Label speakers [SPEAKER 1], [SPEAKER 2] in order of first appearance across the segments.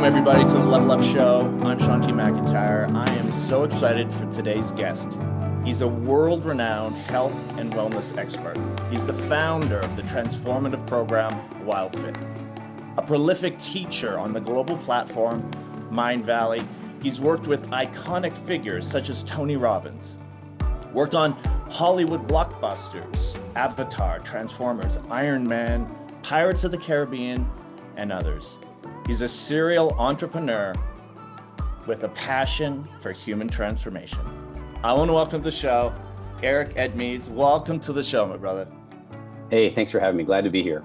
[SPEAKER 1] Welcome everybody to the Level Up Show. I'm Sean T. McIntyre. I am so excited for today's guest. He's a world-renowned health and wellness expert. He's the founder of the transformative program WildFit, a prolific teacher on the global platform Mind Valley. He's worked with iconic figures such as Tony Robbins, worked on Hollywood blockbusters, Avatar, Transformers, Iron Man, Pirates of the Caribbean, and others. He's a serial entrepreneur with a passion for human transformation. I want to welcome to the show, Eric Edmeades. Welcome to the show, my brother.
[SPEAKER 2] Hey, thanks for having me. Glad to be here.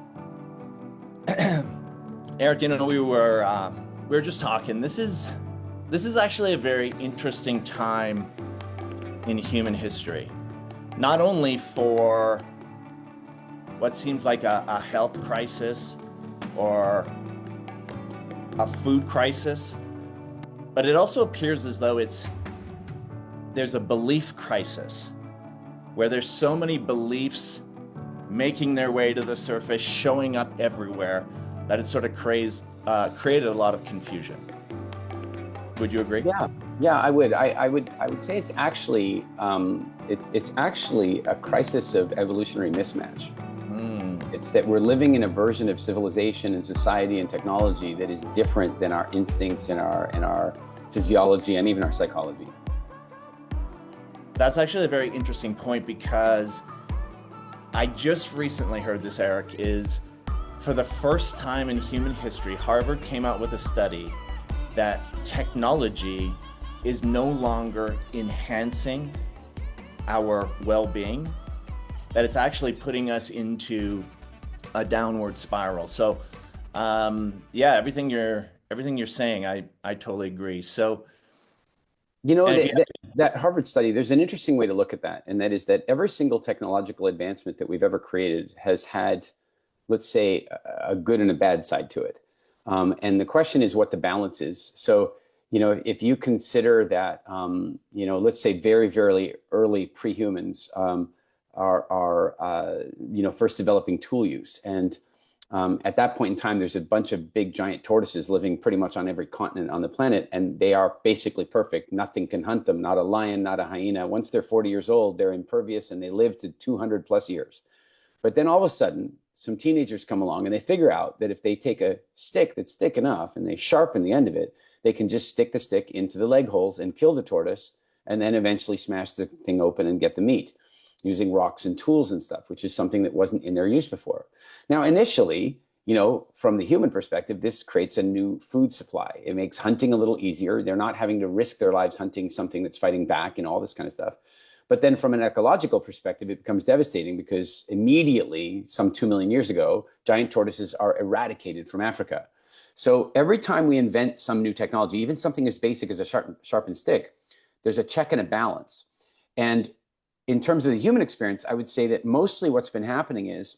[SPEAKER 1] Eric, we were just talking. This is actually a very interesting time in human history. Not only for what seems like a health crisis or a food crisis, but it also appears as though there's a belief crisis where there's so many beliefs making their way to the surface, showing up everywhere, that it sort of created a lot of confusion. Would you agree?
[SPEAKER 2] Yeah, I would. I would say it's actually a crisis of evolutionary mismatch. It's that we're living in a version of civilization and society and technology that is different than our instincts and our physiology and even our psychology.
[SPEAKER 1] That's actually a very interesting point, because I just recently heard this, Eric, is for the first time in human history, Harvard came out with a study that technology is no longer enhancing our well-being, that it's actually putting us into a downward spiral. So everything you're saying, I totally agree. So
[SPEAKER 2] that Harvard study, there's an interesting way to look at that, and that is that every single technological advancement that we've ever created has had, let's say, a good and a bad side to it. And the question is what the balance is. So, if you consider that, let's say very, very early pre-humans are first developing tool use. And at that point in time, there's a bunch of big giant tortoises living pretty much on every continent on the planet, and they are basically perfect. Nothing can hunt them, not a lion, not a hyena. Once they're 40 years old, they're impervious and they live to 200 plus years. But then all of a sudden, some teenagers come along and they figure out that if they take a stick that's thick enough and they sharpen the end of it, they can just stick the stick into the leg holes and kill the tortoise, and then eventually smash the thing open and get the meat using rocks and tools and stuff, which is something that wasn't in their use before. Now, initially, from the human perspective, this creates a new food supply. It makes hunting a little easier. They're not having to risk their lives hunting something that's fighting back and all this kind of stuff. But then from an ecological perspective, it becomes devastating, because immediately, some 2 million years ago, giant tortoises are eradicated from Africa. So every time we invent some new technology, even something as basic as a sharpened stick, there's a check and a balance. And in terms of the human experience, I would say that mostly what's been happening is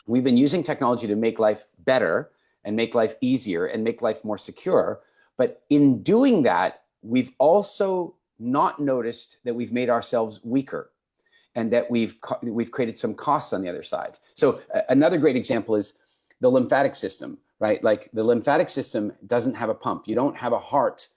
[SPEAKER 2] we've been using technology to make life better and make life easier and make life more secure. But in doing that, we've also not noticed that we've made ourselves weaker, and that we've created some costs on the other side. So another great example is the lymphatic system, right? Like the lymphatic system doesn't have a pump. You don't have a heart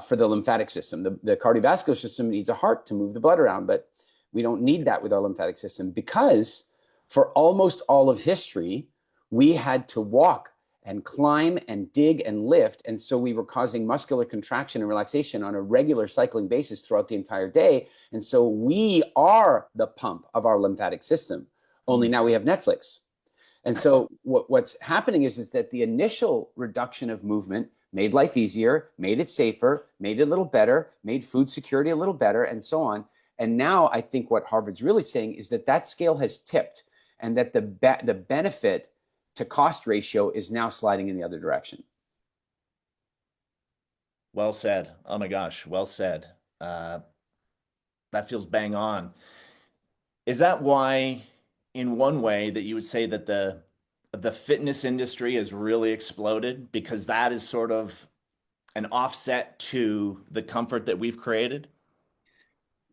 [SPEAKER 2] for the lymphatic system. The cardiovascular system needs a heart to move the blood around, but we don't need that with our lymphatic system, because for almost all of history, we had to walk and climb and dig and lift. And so we were causing muscular contraction and relaxation on a regular cycling basis throughout the entire day. And so we are the pump of our lymphatic system, only now we have Netflix. And so what's happening is that the initial reduction of movement made life easier, made it safer, made it a little better, made food security a little better, and so on. And now I think what Harvard's really saying is that scale has tipped, and that the benefit to cost ratio is now sliding in the other direction.
[SPEAKER 1] Well said. Oh my gosh, well said. That feels bang on. Is that why, in one way, that you would say that the fitness industry has really exploded, because that is sort of an offset to the comfort that we've created?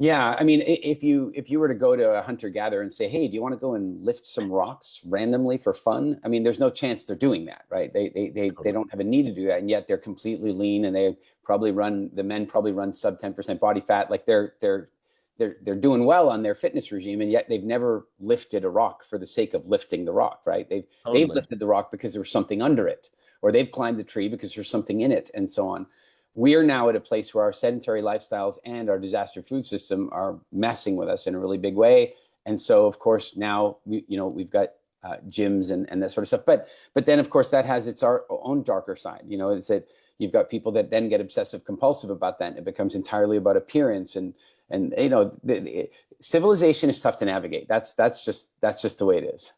[SPEAKER 2] Yeah, I mean, if you were to go to a hunter gatherer and say, "Hey, do you want to go and lift some rocks randomly for fun?" I mean, there's no chance they're doing that, right? They
[SPEAKER 1] Totally.
[SPEAKER 2] don't have a need to do that, and yet they're completely lean, and the men probably run sub 10% body fat, like they're doing well on their fitness regime, and yet they've never lifted a rock for the sake of lifting the rock, right? They've
[SPEAKER 1] Totally.
[SPEAKER 2] lifted the rock because there was something under it, or they've climbed the tree because there's something in it, and so on. We are now at a place where our sedentary lifestyles and our disaster food system are messing with us in a really big way. And so, of course, now we've got gyms and that sort of stuff. But then, of course, that has its own darker side. It's that you've got people that then get obsessive compulsive about that, and it becomes entirely about appearance. And civilization is tough to navigate. That's just the way it is.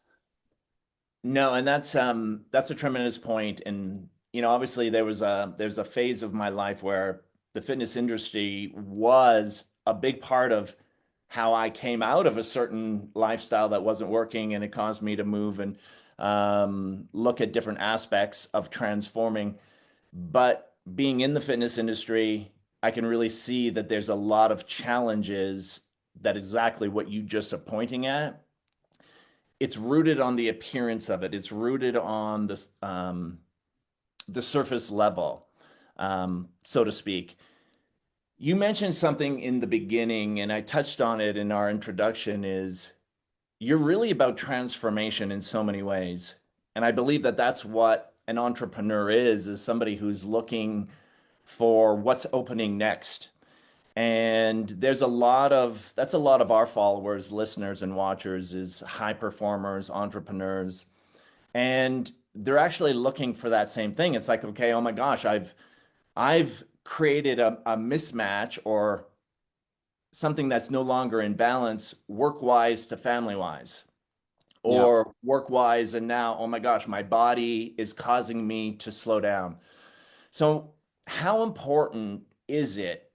[SPEAKER 1] No, and that's a tremendous point. And obviously there's a phase of my life where the fitness industry was a big part of how I came out of a certain lifestyle that wasn't working, and it caused me to move and look at different aspects of transforming. But being in the fitness industry, I can really see that there's a lot of challenges that exactly what you just are pointing at. It's rooted on the appearance of it. It's rooted on the surface level, so to speak. You mentioned something in the beginning, and I touched on it in our introduction, is you're really about transformation in so many ways. And I believe that that's what an entrepreneur is somebody who's looking for what's opening next. And that's a lot of our followers, listeners, and watchers is high performers, entrepreneurs, and they're actually looking for that same thing. It's like, okay, oh my gosh, I've created a mismatch or something that's no longer in balance work wise to family wise,
[SPEAKER 2] Yeah.
[SPEAKER 1] or work wise, and now, oh my gosh, my body is causing me to slow down. So, how important is it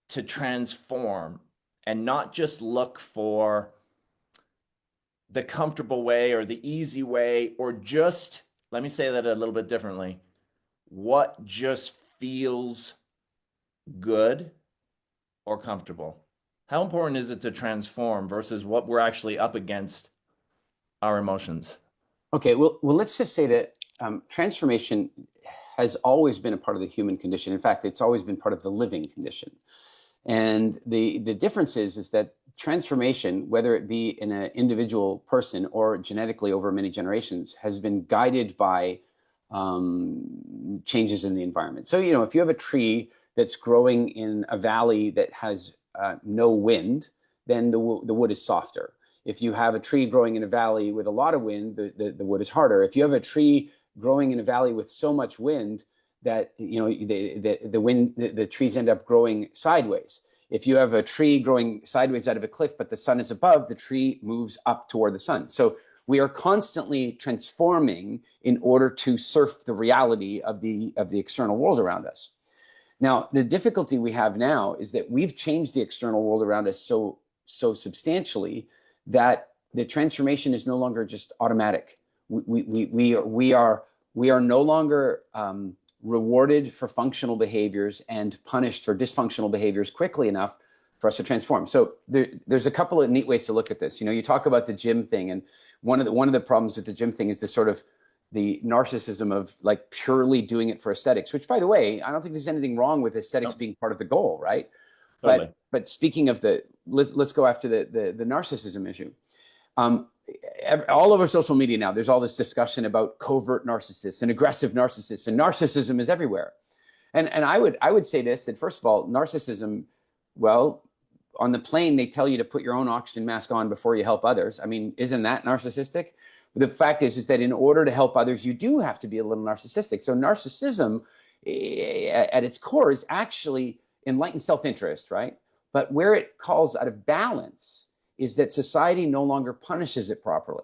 [SPEAKER 1] to transform and not just look for the comfortable way or the easy way, or just, let me say that a little bit differently, what just feels good or comfortable? How important is it to transform versus what we're actually up against, our emotions?
[SPEAKER 2] Okay. Well, let's just say that transformation has always been a part of the human condition. In fact, it's always been part of the living condition. And the difference is that transformation, whether it be in an individual person or genetically over many generations, has been guided by changes in the environment. So, if you have a tree that's growing in a valley that has no wind, then the wood is softer. If you have a tree growing in a valley with a lot of wind, the wood is harder. If you have a tree growing in a valley with so much wind that the trees end up growing sideways. If you have a tree growing sideways out of a cliff, but the sun is above, the tree moves up toward the sun. So we are constantly transforming in order to surf the reality of the external world around us. Now, the difficulty we have now is that we've changed the external world around us so substantially that the transformation is no longer just automatic. We are no longer rewarded for functional behaviors and punished for dysfunctional behaviors quickly enough for us to transform. So there's a couple of neat ways to look at this. You talk about the gym thing, and one of the problems with the gym thing is this sort of the narcissism of like purely doing it for aesthetics, which, by the way, I don't think there's anything wrong with aesthetics
[SPEAKER 1] No,
[SPEAKER 2] being part of the goal, right?
[SPEAKER 1] totally.
[SPEAKER 2] But speaking of let's go after the narcissism issue. Um, all over social media now, there's all this discussion about covert narcissists and aggressive narcissists, and narcissism is everywhere. And I would say this, that first of all, narcissism, well, on the plane, they tell you to put your own oxygen mask on before you help others. I mean, isn't that narcissistic? The fact is that in order to help others, you do have to be a little narcissistic. So narcissism at its core is actually enlightened self-interest, right? But where it calls out of balance is that society no longer punishes it properly.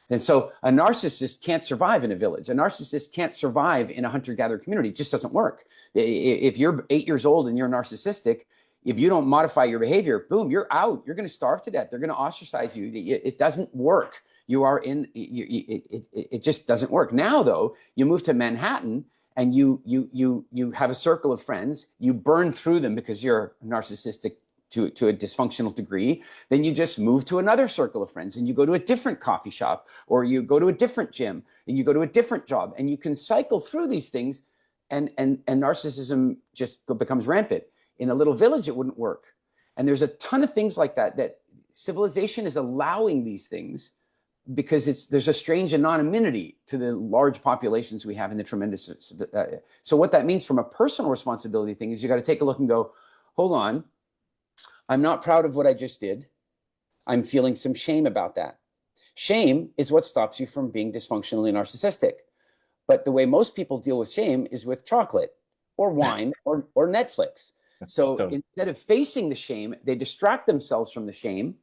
[SPEAKER 2] And so a narcissist can't survive in a village. A narcissist can't survive in a hunter-gatherer community. It just doesn't work. If you're 8 years old and you're narcissistic, if you don't modify your behavior, boom, you're out. You're going to starve to death. They're going to ostracize you. It doesn't work. It just doesn't work. Now, though, you move to Manhattan and you have a circle of friends. You burn through them because you're narcissistic to a dysfunctional degree, then you just move to another circle of friends and you go to a different coffee shop, or you go to a different gym and you go to a different job, and you can cycle through these things, and narcissism just becomes rampant. In a little village, it wouldn't work. And there's a ton of things like that, that civilization is allowing these things because there's a strange anonymity to the large populations we have in the tremendous. So what that means from a personal responsibility thing is you got to take a look and go, hold on, I'm not proud of what I just did. I'm feeling some shame about that. Shame is what stops you from being dysfunctionally narcissistic. But the way most people deal with shame is with chocolate or wine or Netflix. So instead of facing the shame, they distract themselves from the shame.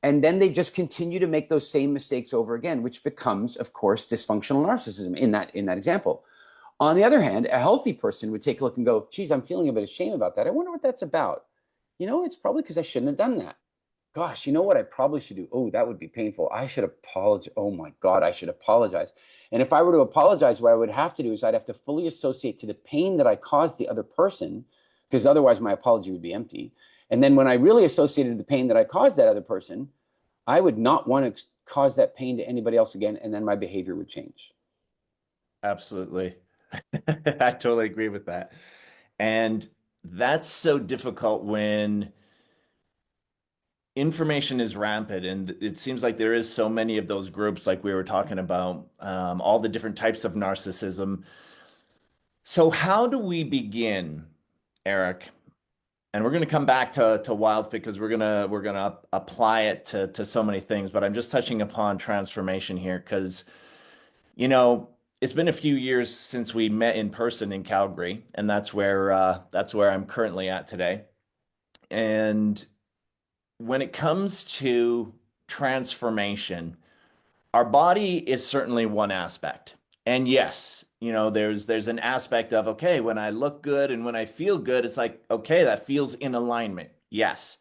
[SPEAKER 2] And then they just continue to make those same mistakes over again, which becomes, of course, dysfunctional narcissism in that example. On the other hand, a healthy person would take a look and go, geez, I'm feeling a bit of shame about that. I wonder what that's about. You know, it's probably because I shouldn't have done that. Gosh, you know what I probably should do? Oh, that would be painful. I should apologize. Oh my God, I should apologize. And if I were to apologize, what I would have to do is I'd have to fully associate to the pain that I caused the other person, because otherwise my apology would be empty. And then when I really associated the pain that I caused that other person, I would not want to cause that pain to anybody else again, and then my behavior would change.
[SPEAKER 1] Absolutely. I totally agree with that. And that's so difficult when information is rampant, and it seems like there is so many of those groups, like we were talking about, all the different types of narcissism. So how do we begin, Eric? And we're going to come back to WildFit because we're gonna apply it to so many things. But I'm just touching upon transformation here because, you know, it's been a few years since we met in person in Calgary, and that's where I'm currently at today. And when it comes to transformation, our body is certainly one aspect. And yes, you know, there's an aspect of, okay, when I look good and when I feel good, it's like, okay, that feels in alignment. Yes.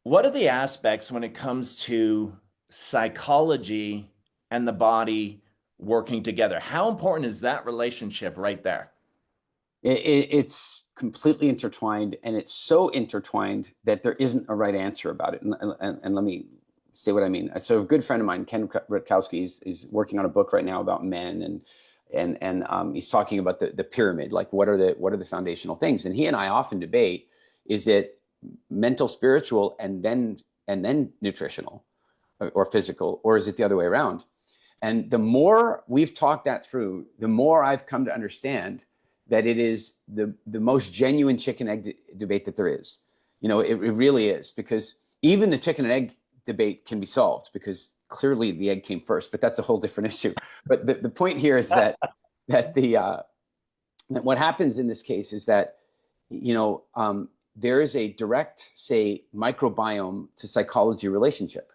[SPEAKER 1] What are the aspects when it comes to psychology and the body working together? How important is that relationship right there?
[SPEAKER 2] It's completely intertwined, and it's so intertwined that there isn't a right answer about it. And let me say what I mean. So a good friend of mine, Ken Rutkowski, is working on a book right now about men, and he's talking about the pyramid, like what are the foundational things. And he and I often debate: is it mental, spiritual, and then nutritional or physical, or is it the other way around? And the more we've talked that through, the more I've come to understand that it is the most genuine chicken egg debate that there is. You know, it really is, because even the chicken and egg debate can be solved because clearly the egg came first, but that's a whole different issue. But the point here is that that what happens in this case is that, you know, there is a direct, say, microbiome to psychology relationship.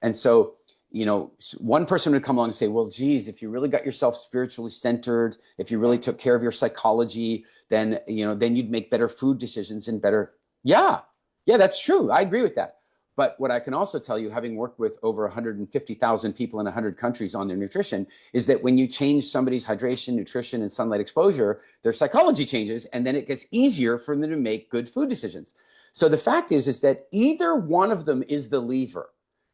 [SPEAKER 2] And so, you know, one person would come along and say, well, geez, if you really got yourself spiritually centered, if you really took care of your psychology, then, you know, then you'd make better food decisions and better. Yeah, that's true. I agree with that. But what I can also tell you, having worked with over 150,000 people in 100 countries on their nutrition, is that when you change somebody's hydration, nutrition, and sunlight exposure, their psychology changes, and then it gets easier for them to make good food decisions. So the fact is that either one of them is the lever.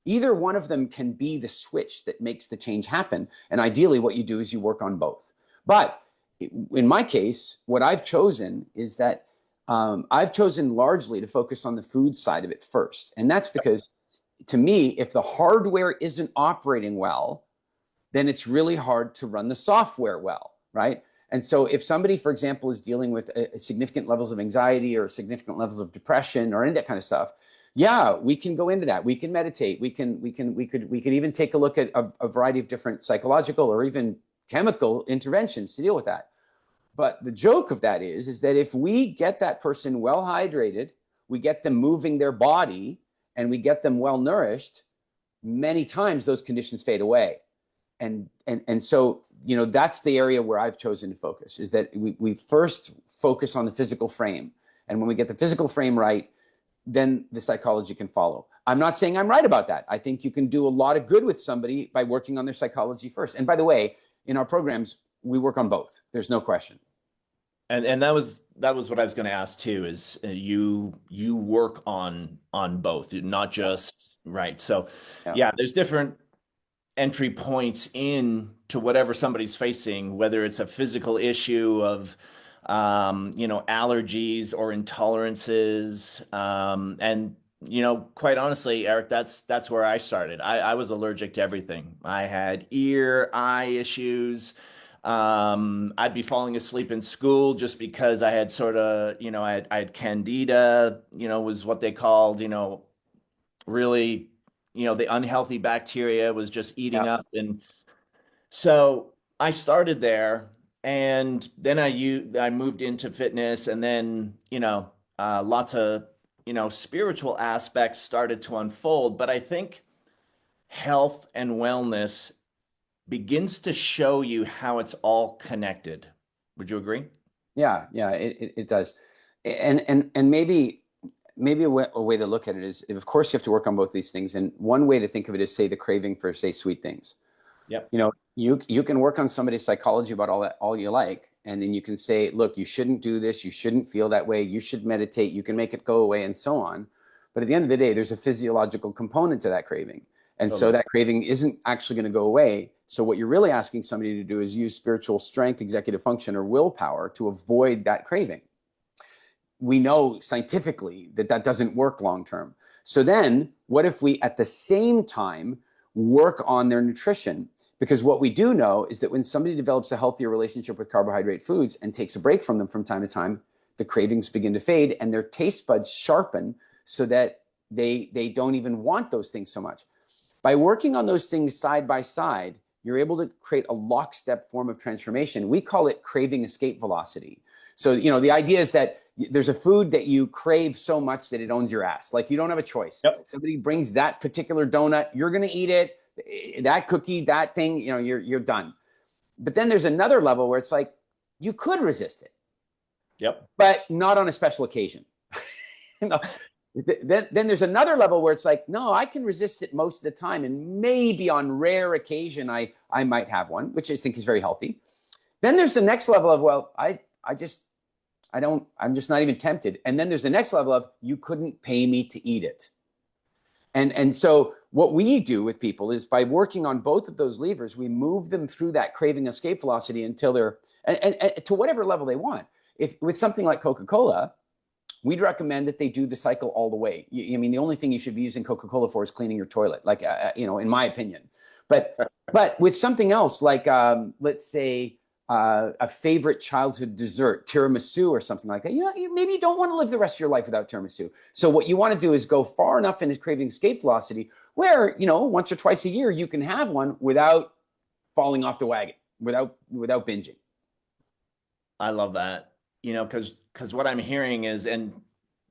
[SPEAKER 2] Either one of them can be the switch that makes the change happen. And ideally, what you do is you work on both. But in my case, what I've chosen is that I've chosen largely to focus on the food side of it first. And that's because, to me, if the hardware isn't operating well, then it's really hard to run the software well, right? And so if somebody, for example, is dealing with significant levels of anxiety or significant levels of depression or any of that kind of stuff, yeah, we can go into that. We can meditate. We could even take a look at a variety of different psychological or even chemical interventions to deal with that. But the joke of that is that if we get that person well hydrated, we get them moving their body, and we get them well nourished, many times those conditions fade away. And so, you know, that's the area where I've chosen to focus, is that we first focus on the physical frame. And when we get the physical frame right, then the psychology can follow. I'm not saying I'm right about that. I think you can do a lot of good with somebody by working on their psychology first. And by the way, in our programs, we work on both. There's no question.
[SPEAKER 1] And that was what I was going to ask too, is you work on both, not
[SPEAKER 2] Yeah,
[SPEAKER 1] just right. So
[SPEAKER 2] yeah,
[SPEAKER 1] yeah, there's different entry points in to whatever somebody's facing, whether it's a physical issue of allergies or intolerances. And quite honestly, Eric, that's where I started. I was allergic to everything. I had ear, eye issues. I'd be falling asleep in school just because I had sort of, I had candida, was what they called, really, the unhealthy bacteria was just eating
[SPEAKER 2] yeah.
[SPEAKER 1] up. And so I started there, and then I moved into fitness, and then, lots of, spiritual aspects started to unfold. But I think health and wellness begins to show you how it's all connected. Would you agree?
[SPEAKER 2] Yeah, yeah, it does. And maybe a way to look at it is, of course, you have to work on both these things. And one way to think of it is, say, the craving for, say, sweet things.
[SPEAKER 1] Yep.
[SPEAKER 2] You can work on somebody's psychology about all you like, and then you can say, look, you shouldn't do this, you shouldn't feel that way, you should meditate, you can make it go away, and so on. But at the end of the day, there's a physiological component to that craving. And so
[SPEAKER 1] Totally.
[SPEAKER 2] that craving isn't actually going to go away. So what you're really asking somebody to do is use spiritual strength, executive function, or willpower to avoid that craving. We know scientifically that that doesn't work long term. So then what if we at the same time work on their nutrition? Because what we do know is that when somebody develops a healthier relationship with carbohydrate foods and takes a break from them from time to time, the cravings begin to fade and their taste buds sharpen so that they don't even want those things so much. By working on those things side by side, you're able to create a lockstep form of transformation. We call it craving escape velocity. So, the idea is that there's a food that you crave so much that it owns your ass. Like, you don't have a choice.
[SPEAKER 1] Yep.
[SPEAKER 2] Somebody brings that particular donut, you're going to eat it. That cookie, that thing, you're done. But then there's another level where it's like, you could resist it,
[SPEAKER 1] Yep.
[SPEAKER 2] but not on a special occasion. Then there's another level where it's like, no, I can resist it most of the time, and maybe on rare occasion I might have one, which I think is very healthy. Then there's the next level of, well, I'm just not even tempted. And then there's the next level of, you couldn't pay me to eat it. And so what we do with people is, by working on both of those levers, we move them through that craving escape velocity until they're and to whatever level they want. If with something like Coca-Cola, we'd recommend that they do the cycle all the way. I mean, the only thing you should be using Coca-Cola for is cleaning your toilet, like, in my opinion. But with something else, like, let's say, a favorite childhood dessert, tiramisu or something like that, maybe you don't want to live the rest of your life without tiramisu. So what you want to do is go far enough into craving escape velocity where, once or twice a year, you can have one without falling off the wagon, without binging.
[SPEAKER 1] I love that. Because what I'm hearing is, and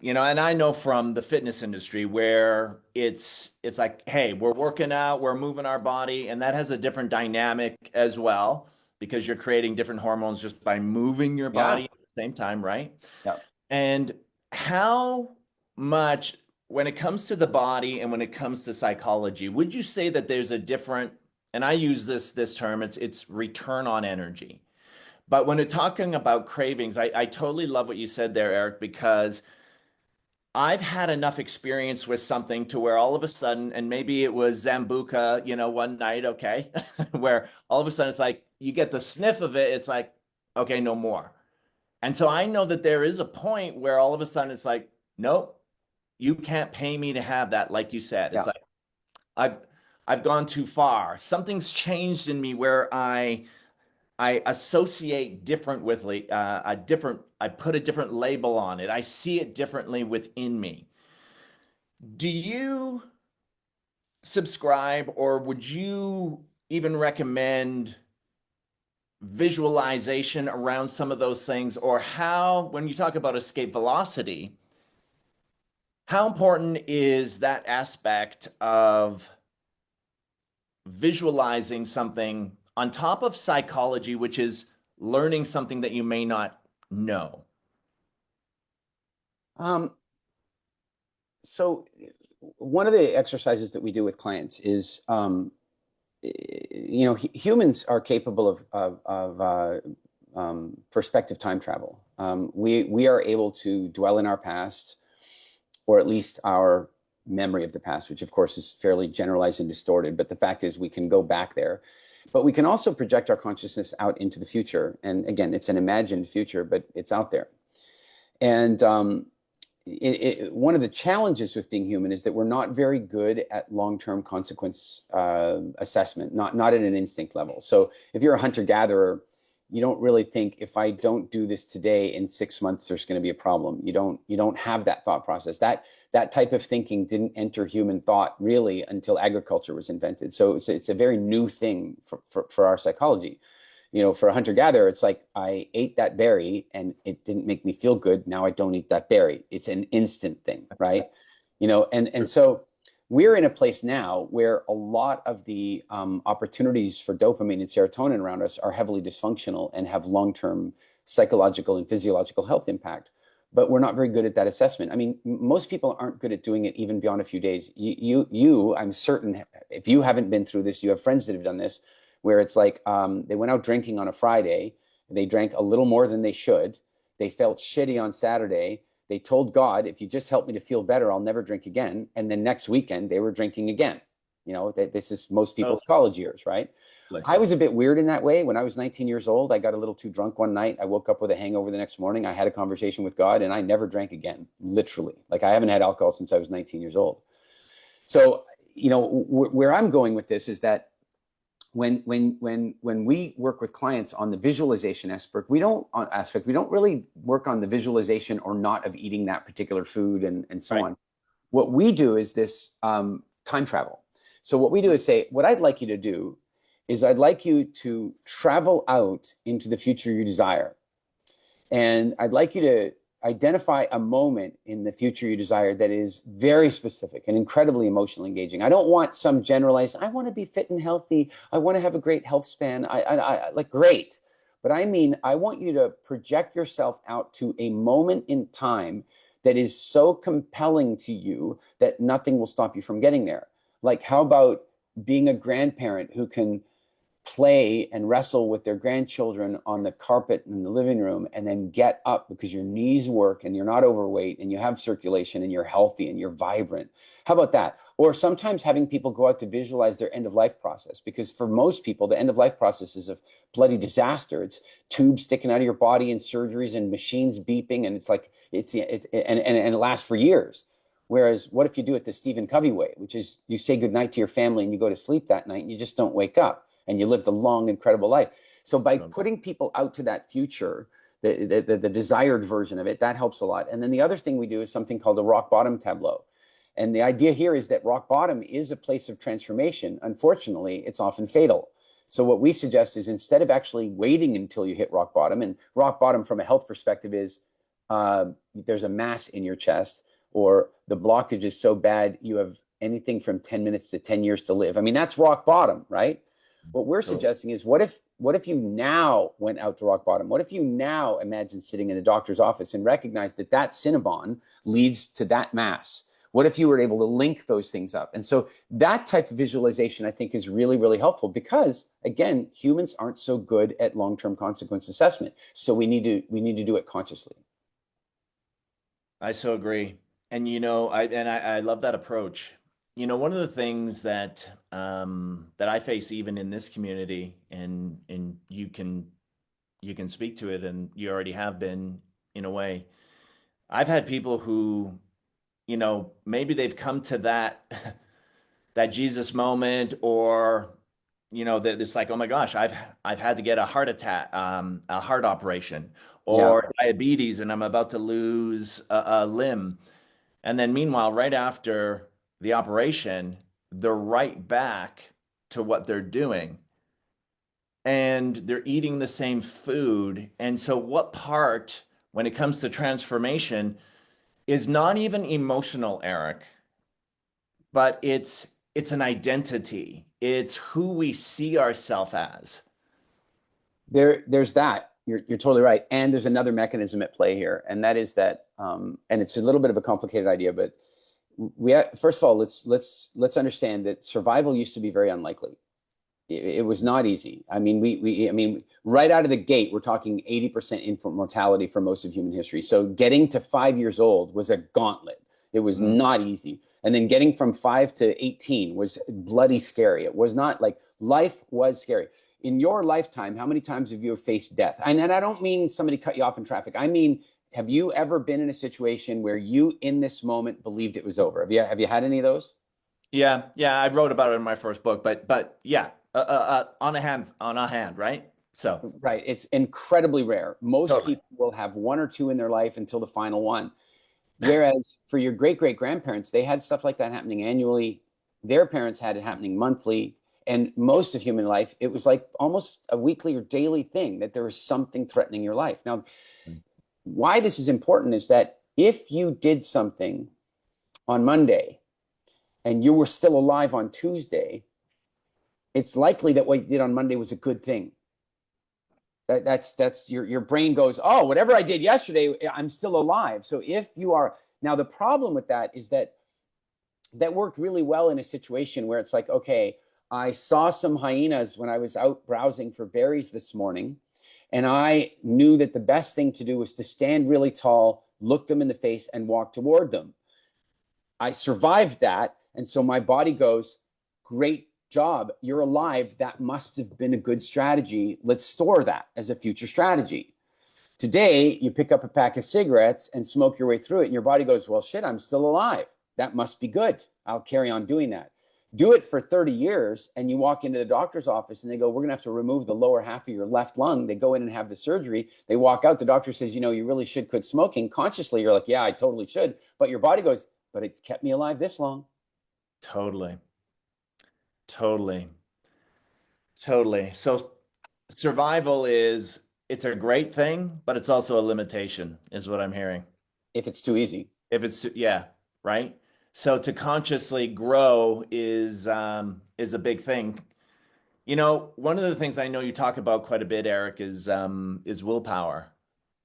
[SPEAKER 1] I know from the fitness industry where it's like, hey, we're working out, we're moving our body, and that has a different dynamic as well, because you're creating different hormones just by moving your
[SPEAKER 2] Yeah.
[SPEAKER 1] body at the same time, right?
[SPEAKER 2] Yeah.
[SPEAKER 1] And how much, when it comes to the body and when it comes to psychology, would you say that there's a different, and I use this term, it's return on energy. But when we're talking about cravings, I totally love what you said there, Eric, because I've had enough experience with something to where all of a sudden, and maybe it was Zambuca, one night, okay, where all of a sudden it's like you get the sniff of it, it's like, okay, no more. And so I know that there is a point where all of a sudden it's like, nope, you can't pay me to have that, like you said. It's
[SPEAKER 2] Yeah.
[SPEAKER 1] like I've I've gone too far. Something's changed in me where I associate different with a different, I put a different label on it. I see it differently within me. Do you subscribe, or would you even recommend visualization around some of those things? Or how, when you talk about escape velocity, how important is that aspect of visualizing something on top of psychology, which is learning something that you may not know?
[SPEAKER 2] Um, so one of the exercises that we do with clients is, humans are capable of perspective time travel. We are able to dwell in our past, or at least our memory of the past, which of course is fairly generalized and distorted. But the fact is, we can go back there. But we can also project our consciousness out into the future. And again, it's an imagined future, but it's out there. And one of the challenges with being human is that we're not very good at long-term consequence assessment, not at an instinct level. So if you're a hunter-gatherer, you don't really think, if I don't do this today, in 6 months there's going to be a problem. You don't have that thought process. That type of thinking didn't enter human thought really until agriculture was invented. So it's a very new thing for our psychology. For a hunter-gatherer, it's like, I ate that berry and it didn't make me feel good. Now I don't eat that berry. It's an instant thing, right? And so we're in a place now where a lot of the opportunities for dopamine and serotonin around us are heavily dysfunctional and have long-term psychological and physiological health impact. But we're not very good at that assessment. I mean, most people aren't good at doing it even beyond a few days. I'm certain, if you haven't been through this, you have friends that have done this, where it's like they went out drinking on a Friday, they drank a little more than they should, they felt shitty on Saturday, they told God, if you just help me to feel better, I'll never drink again. And then next weekend, they were drinking again. This is most people's college years, right? I was a bit weird in that way. When I was 19 years old, I got a little too drunk one night. I woke up with a hangover the next morning. I had a conversation with God, and I never drank again, literally. Like, I haven't had alcohol since I was 19 years old. So, where I'm going with this is that when we work with clients on the visualization aspect, we don't really work on the visualization or not of eating that particular food and so on. What we do is this time travel. So what we do is say, what I'd like you to do is I'd like you to travel out into the future you desire. And I'd like you to identify a moment in the future you desire that is very specific and incredibly emotionally engaging. I don't want some generalized, I want to be fit and healthy, I want to have a great health span. I like, great. But I mean, I want you to project yourself out to a moment in time that is so compelling to you that nothing will stop you from getting there. Like, how about being a grandparent who can play and wrestle with their grandchildren on the carpet in the living room, and then get up because your knees work and you're not overweight and you have circulation and you're healthy and you're vibrant? How about that? Or sometimes having people go out to visualize their end of life process, because for most people, the end of life process is a bloody disaster. It's tubes sticking out of your body and surgeries and machines beeping, and it lasts for years. Whereas what if you do it the Stephen Covey way, which is you say goodnight to your family and you go to sleep that night and you just don't wake up, and you lived a long, incredible life. So by putting people out to that future, the desired version of it, that helps a lot. And then the other thing we do is something called a rock bottom tableau. And the idea here is that rock bottom is a place of transformation. Unfortunately, it's often fatal. So what we suggest is, instead of actually waiting until you hit rock bottom, and rock bottom from a health perspective is there's a mass in your chest, or the blockage is so bad you have anything from 10 minutes to 10 years to live. I mean, that's rock bottom, right? What we're suggesting is, what if you now went out to rock bottom? What if you now imagine sitting in the doctor's office and recognize that Cinnabon leads to that mass? What if you were able to link those things up? And so that type of visualization, I think, is really, really helpful, because, again, humans aren't so good at long-term consequence assessment. So we need to do it consciously.
[SPEAKER 1] I so agree. And, I love that approach. One of the things that I face even in this community, and you can speak to it, and you already have been, in a way. I've had people who, maybe they've come to that that Jesus moment, or that it's like, oh my gosh, I've had to get a heart attack, a heart operation, or diabetes, and I'm about to lose a limb, and then meanwhile, right after the operation, they're right back to what they're doing, and they're eating the same food. And so what part, when it comes to transformation, is not even emotional, Eric, but it's an identity. It's who we see ourselves as.
[SPEAKER 2] There's that. You're totally right. And there's another mechanism at play here, and that is that, and it's a little bit of a complicated idea, but first of all, let's understand that survival used to be very unlikely. It was not easy. I mean, I mean, right out of the gate, we're talking 80% infant mortality for most of human history. So getting to 5 years old was a gauntlet. It was
[SPEAKER 1] Mm.
[SPEAKER 2] not easy. And then getting from 5 to 18 was bloody scary. It was not like life was scary. In your lifetime, how many times have you faced death? And I don't mean somebody cut you off in traffic. I mean, have you ever been in a situation where you, in this moment, believed it was over? Have you had any of those?
[SPEAKER 1] Yeah, yeah, I wrote about it in my first book, but yeah, on a hand, right? So
[SPEAKER 2] Right. It's incredibly rare. Most
[SPEAKER 1] totally.
[SPEAKER 2] people will have one or two in their life until the final one. Whereas for your great great grandparents, they had stuff like that happening annually. Their parents had it happening monthly. And most of human life, it was like almost a weekly or daily thing that there was something threatening your life. Now, why this is important is that if you did something on Monday and you were still alive on Tuesday, it's likely that what you did on Monday was a good thing. That's your brain goes, oh, whatever I did yesterday, I'm still alive. So if you are now, the problem with that is that worked really well in a situation where it's like, okay, I saw some hyenas when I was out browsing for berries this morning, and I knew that the best thing to do was to stand really tall, look them in the face, and walk toward them. I survived that, and so my body goes, great job, you're alive. That must have been a good strategy. Let's store that as a future strategy. Today, you pick up a pack of cigarettes and smoke your way through it, and your body goes, well, shit, I'm still alive. That must be good. I'll carry on doing that. Do it for 30 years, and you walk into the doctor's office, and they go, we're going to have to remove the lower half of your left lung. They go in and have the surgery. They walk out. The doctor says, you know, you really should quit smoking. Consciously, you're like, yeah, I totally should. But your body goes, but it's kept me alive this long.
[SPEAKER 1] Totally. Totally. Totally. So survival is it's a great thing, but it's also a limitation, is what I'm hearing.
[SPEAKER 2] If it's too easy.
[SPEAKER 1] If it's yeah, right? So to consciously grow is a big thing. You know, one of the things I know you talk about quite a bit, Eric, is willpower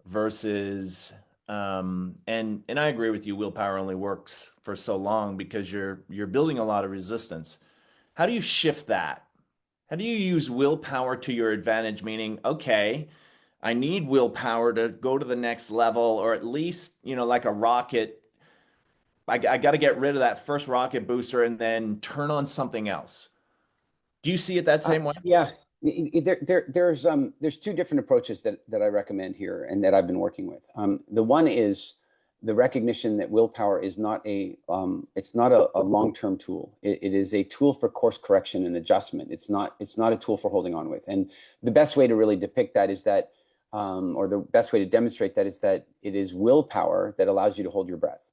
[SPEAKER 1] versus and I agree with you, willpower only works for so long because you're building a lot of resistance. How do you shift that? How do you use willpower to your advantage? Meaning, okay, I need willpower to go to the next level, or at least, you know, like a rocket. I got to get rid of that first rocket booster and then turn on something else. Do you see it that same way?
[SPEAKER 2] Yeah, there's two different approaches that I recommend here and that I've been working with. The one is the recognition that willpower is not it's not a long-term tool. It is a tool for course correction and adjustment. It's not a tool for holding on with. And the best way to really depict that is that, or the best way to demonstrate that is that it is willpower that allows you to hold your breath.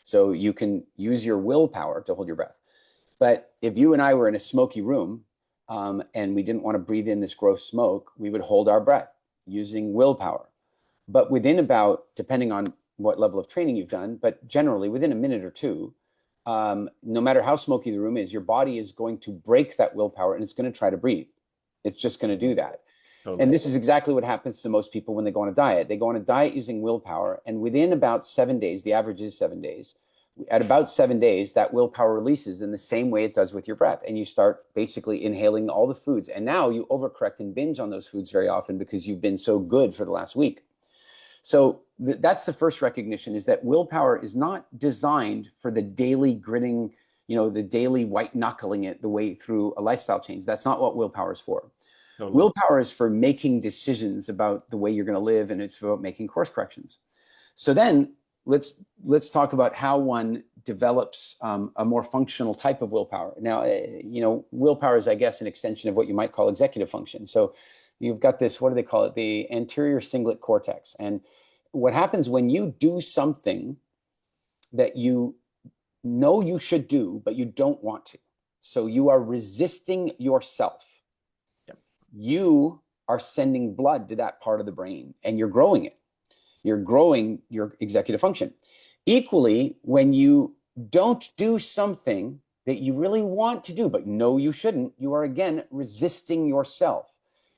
[SPEAKER 2] So you can use your willpower to hold your breath. But if you and I were in a smoky room, and we didn't want to breathe in this gross smoke, we would hold our breath using willpower. But within about, depending on what level of training you've done, but generally within a minute or two, no matter how smoky the room is, your body is going to break that willpower and it's going to try to breathe. It's just going to do that. And
[SPEAKER 1] Totally.
[SPEAKER 2] this is exactly what happens to most people when they go on a diet. They go on a diet using willpower, and within about 7 days, the average is 7 days. At about 7 days, that willpower releases in the same way it does with your breath. And you start basically inhaling all the foods. And now you overcorrect and binge on those foods very often because you've been so good for the last week. So that's the first recognition, is that willpower is not designed for the daily gritting, you know, the daily white knuckling it the way through a lifestyle change. That's not what willpower is for.
[SPEAKER 1] Totally.
[SPEAKER 2] Willpower is for making decisions about the way you're going to live, and it's about making course corrections. So then let's talk about how one develops a more functional type of willpower. Now, you know, willpower is, I guess, an extension of what you might call executive function. So you've got this, what do they call it? The anterior cingulate cortex. And what happens when you do something that you know you should do, but you don't want to? So you are resisting yourself.
[SPEAKER 1] Yep.
[SPEAKER 2] You are sending blood to that part of the brain and you're growing it. You're growing your executive function. Equally, when you don't do something that you really want to do, but know you shouldn't, you are again resisting yourself.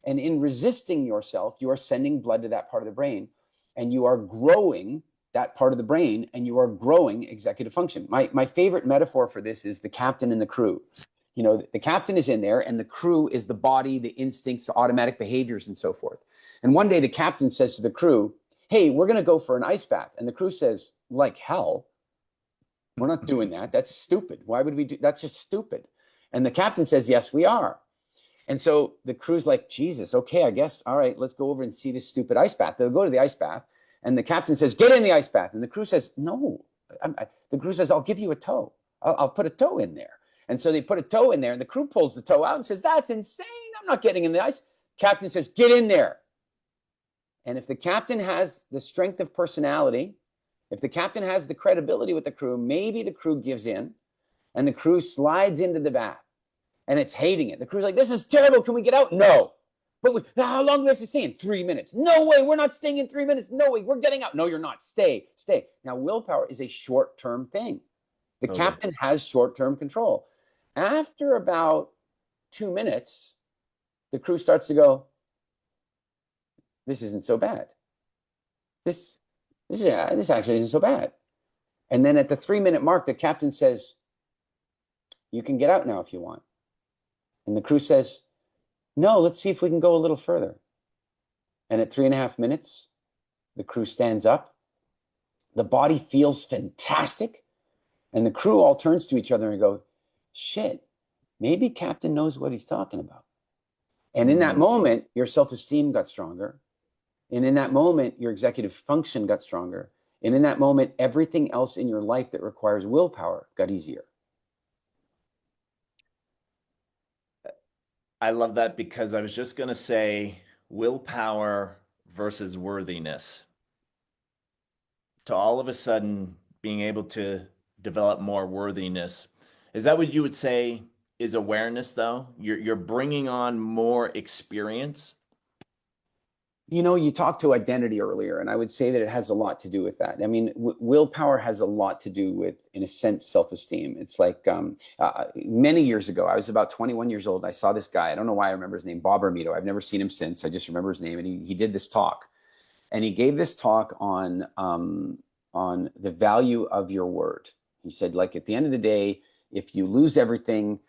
[SPEAKER 2] And in resisting yourself, you are sending blood to that part of the brain, and you are growing that part of the brain, and you are growing executive function. My favorite metaphor for this is the captain and the crew. the captain is in there and the crew is the body, the instincts, the automatic behaviors, and so forth. And one day the captain says to the crew, hey, we're going to go for an ice bath. And the crew says, like hell, we're not doing that. That's stupid. Why would we do? That's just stupid. And the captain says, yes, we are. And so the crew's like, Jesus, okay, I guess. All right, let's go over and see this stupid ice bath. They'll go to the ice bath. And the captain says, get in the ice bath. And the crew says, no. The crew says, I'll give you a toe. I'll put a toe in there. And so they put a toe in there and the crew pulls the toe out and says, that's insane. I'm not getting in the ice. Captain says, get in there. And if the captain has the strength of personality, if the captain has the credibility with the crew, maybe the crew gives in and the crew slides into the bath and it's hating it. The crew's like, this is terrible. Can we get out? No. But how long do we have to stay in? 3 minutes. No way. We're not staying in 3 minutes. No way. We're getting out. No, you're not. Stay. Now, willpower is a short-term thing. The captain has short-term control. After about 2 minutes, the crew starts to go, this isn't so bad. This actually isn't so bad. And then at the 3-minute mark, the captain says, you can get out now if you want. And the crew says, no, let's see if we can go a little further. And at 3.5 minutes, the crew stands up. The body feels fantastic. And the crew all turns to each other and go, shit, maybe captain knows what he's talking about. And in that moment, your self-esteem got stronger. And in that moment, your executive function got stronger. And in that moment, everything else in your life that requires willpower got easier.
[SPEAKER 1] I love that because I was just going to say willpower versus worthiness. To all of a sudden being able to develop more worthiness. Is that what you would say is awareness, though? You're bringing on more experience?
[SPEAKER 2] You talked to identity earlier, and I would say that it has a lot to do with that. I mean, willpower has a lot to do with, in a sense, self-esteem. It's like many years ago, I was about 21 years old. I saw this guy. I don't know why I remember his name, Bob Armito. I've never seen him since. I just remember his name. And he did this talk. And he gave this talk on the value of your word. He said, like, at the end of the day, if you lose everything,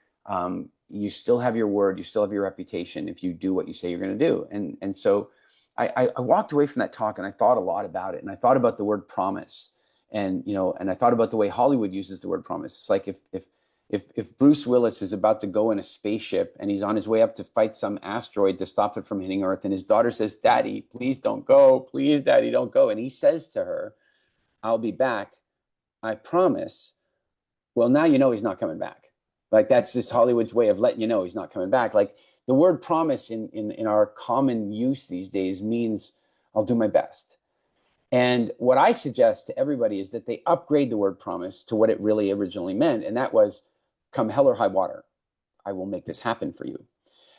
[SPEAKER 2] you still have your word. You still have your reputation if you do what you say you're going to do. And so I walked away from that talk and I thought a lot about it. And I thought about the word promise. And I thought about the way Hollywood uses the word promise. It's like if Bruce Willis is about to go in a spaceship and he's on his way up to fight some asteroid to stop it from hitting Earth, and his daughter says, Daddy, please don't go. Please, Daddy, don't go. And he says to her, I'll be back. I promise. Well, now you know he's not coming back. Like, that's just Hollywood's way of letting you know he's not coming back. Like, the word promise in our common use these days means I'll do my best. And what I suggest to everybody is that they upgrade the word promise to what it really originally meant. And that was, come hell or high water, I will make this happen for you.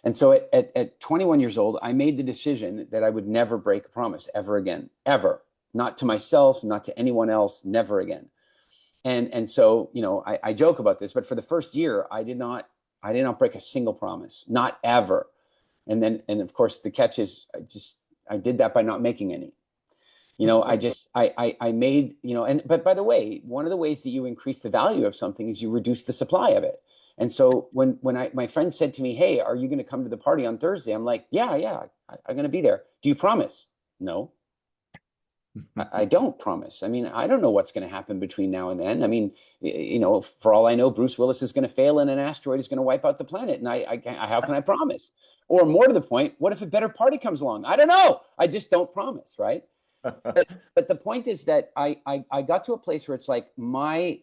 [SPEAKER 2] And so at 21 years old, I made the decision that I would never break a promise ever again, ever. Not to myself, not to anyone else, never again. And so, I joke about this, but for the first year, I did not break a single promise, not ever. And of course the catch is I did that by not making any. I made, but by the way, one of the ways that you increase the value of something is you reduce the supply of it. And so when my friend said to me, hey, are you going to come to the party on Thursday? I'm like, yeah, I'm going to be there. Do you promise? No. I don't promise. I mean, I don't know what's going to happen between now and then. I mean, for all I know, Bruce Willis is going to fail and an asteroid is going to wipe out the planet. And how can I promise? Or more to the point, what if a better party comes along? I don't know. I just don't promise, right? But the point is that I got to a place where it's like my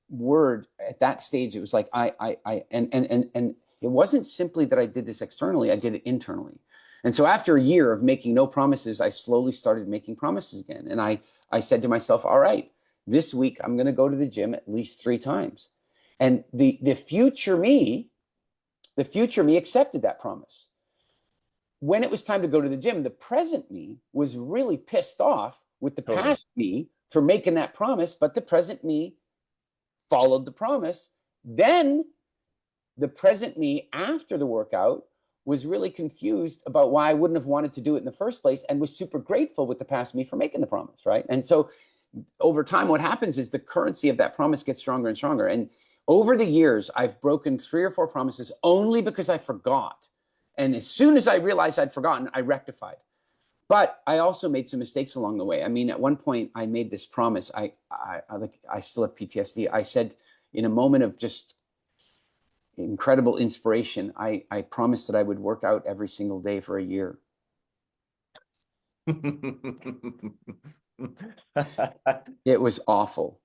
[SPEAKER 2] word at that stage, it was like and it wasn't simply that I did this externally, I did it internally. And so after a year of making no promises, I slowly started making promises again. And I said to myself, all right, this week I'm going to go to the gym at least 3 times. And the future me accepted that promise. When it was time to go to the gym, the present me was really pissed off with the past me for making that promise, but the present me followed the promise. Then the present me after the workout was really confused about why I wouldn't have wanted to do it in the first place, and was super grateful with the past me for making the promise, right? And so over time, what happens is the currency of that promise gets stronger and stronger. And Over the years, I've broken 3 or 4 promises only because I forgot. And as soon as I realized I'd forgotten, I rectified. But I also made some mistakes along the way. I mean, at one point I made this promise. I still have PTSD. I said in a moment of just incredible inspiration, I promised that I would work out every single day for a year. It was awful.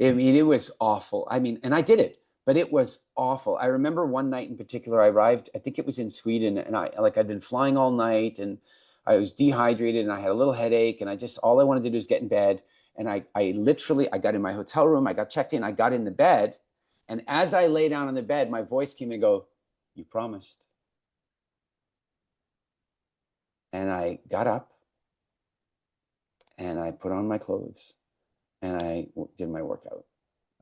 [SPEAKER 2] I mean, it was awful. I mean, and I did it, but it was awful. I remember one night in particular, I arrived, I think it was in Sweden, and I'd been flying all night and I was dehydrated and I had a little headache and all I wanted to do was get in bed. And I got in my hotel room, I got checked in, I got in the bed. And as I lay down on the bed, my voice came and go, "You promised." And I got up and I put on my clothes and I did my workout.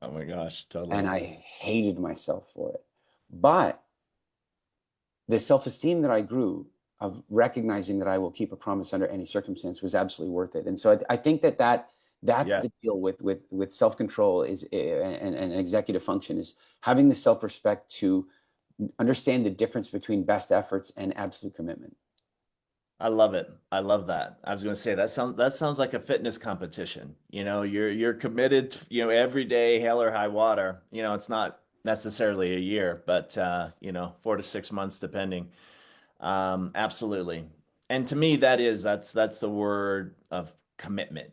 [SPEAKER 1] Oh my gosh, totally.
[SPEAKER 2] And I hated myself for it. But the self-esteem that I grew of recognizing that I will keep a promise under any circumstance was absolutely worth it. And so I think that's the deal with self-control and executive function, is having the self-respect to understand the difference between best efforts and absolute commitment.
[SPEAKER 1] I love it. I love that. I was going to say that sounds like a fitness competition. You're committed, every day, hell or high water. It's not necessarily a year, but 4 to 6 months depending. Absolutely. And to me, that's the word of commitment,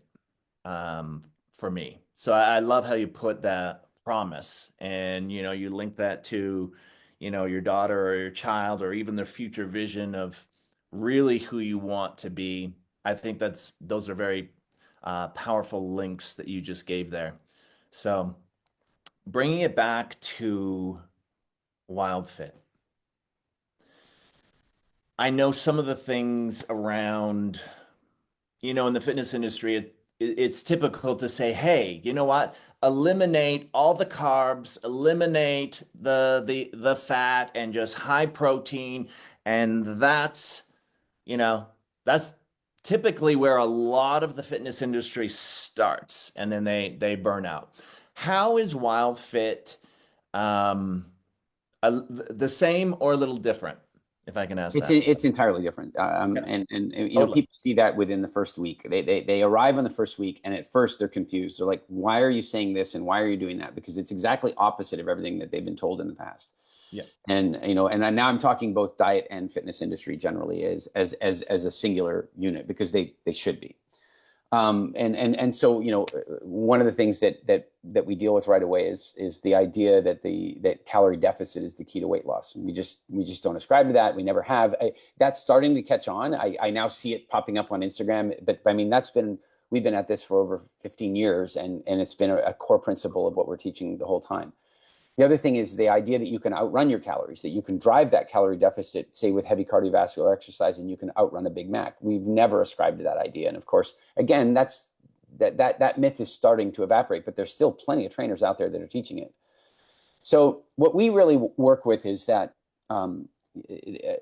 [SPEAKER 1] for me. So I love how you put that promise and, you link that to, your daughter or your child or even their future vision of really who you want to be. I think those are very powerful links that you just gave there. So bringing it back to WildFit. I know some of the things around, in the fitness industry, it's typical to say, hey, you know what? Eliminate all the carbs, eliminate the fat, and just high protein. And that's typically where a lot of the fitness industry starts, and then they burn out. How is WildFit the same or a little different, if I can ask that?
[SPEAKER 2] It's entirely different. And
[SPEAKER 1] Totally.
[SPEAKER 2] people see that within the first week. They arrive on the first week, and at first they're confused. They're like, "Why are you saying this? And why are you doing that?" Because it's exactly opposite of everything that they've been told in the past.
[SPEAKER 1] Yeah.
[SPEAKER 2] And now I'm talking both diet and fitness industry generally as a singular unit, because they should be. So one of the things that we deal with right away is the idea that calorie deficit is the key to weight loss. We just don't ascribe to that. We never have. That's starting to catch on. I now see it popping up on Instagram, but I mean we've been at this for over 15 years, and it's been a core principle of what we're teaching the whole time. The other thing is the idea that you can outrun your calories, that you can drive that calorie deficit, say with heavy cardiovascular exercise, and you can outrun a Big Mac. We've never ascribed to that idea. And of course, again, that myth is starting to evaporate, but there's still plenty of trainers out there that are teaching it. So what we really work with is that